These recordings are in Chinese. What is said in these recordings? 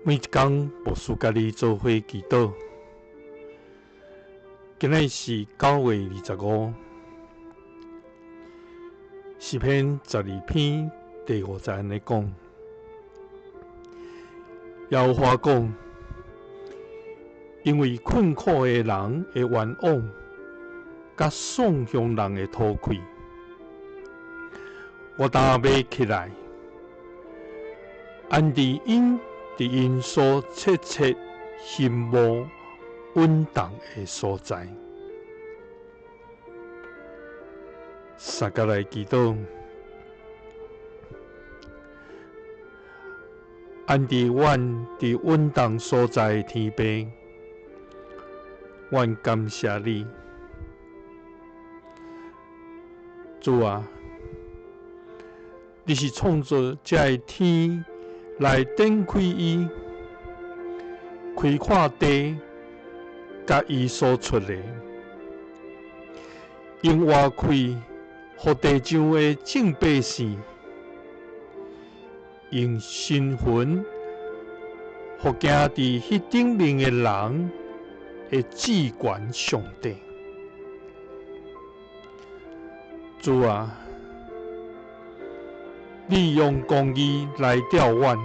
每一天牧师甲你做伙祈祷。今日是9月25，诗篇12篇第5节安尼讲：耶和华讲，因为困苦的人的冤枉，甲丧凶人的吐气，我当要起来，安置因伫因所切切心无稳当的所在。三甲来祈祷，安置阮伫稳当所在的天父，阮感谢你，主啊，你是创造这个天来展开伊，开阔地，甲伊所出的，用活开，互地上的众百姓，用身份，互行伫迄顶面的人的至高上帝。主啊，你用公义来调阮，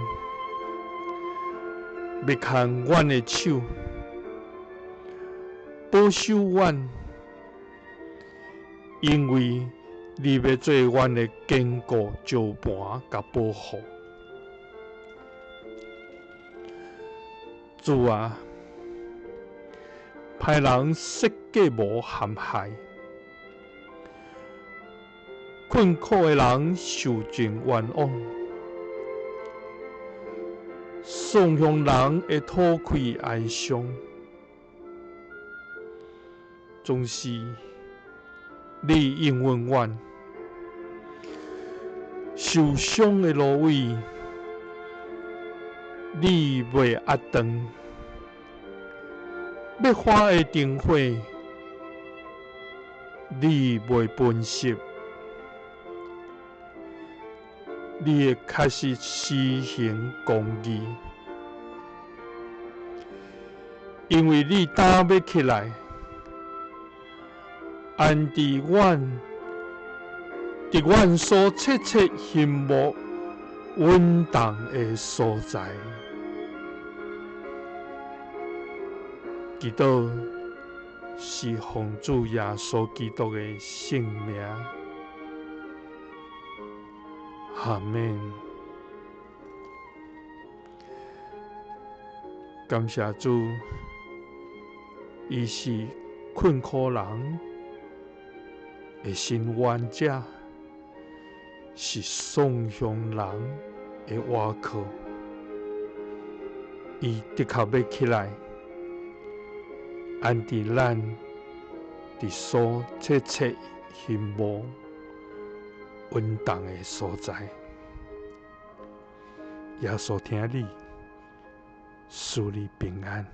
要牵阮的手，保守阮，因为你要做阮的坚固石盘甲保护。主啊，歹人设计无陷害，困苦的人受尽冤枉，丧凶人会吐气哀伤，总是你应允阮，受伤的芦苇，你袂压断，要花的灯火，你袂分析，你会开始施行公义，因为你当要起来，安置阮伫阮所切切心无稳当的所在。祈祷是奉主耶稣基督的圣名，阿们。感谢主，伊是困苦人的伸冤者，是丧凶人的倚靠。伊的确要起来，安置咱伫所切切心无稳当的所在。耶稣听你，赐你平安。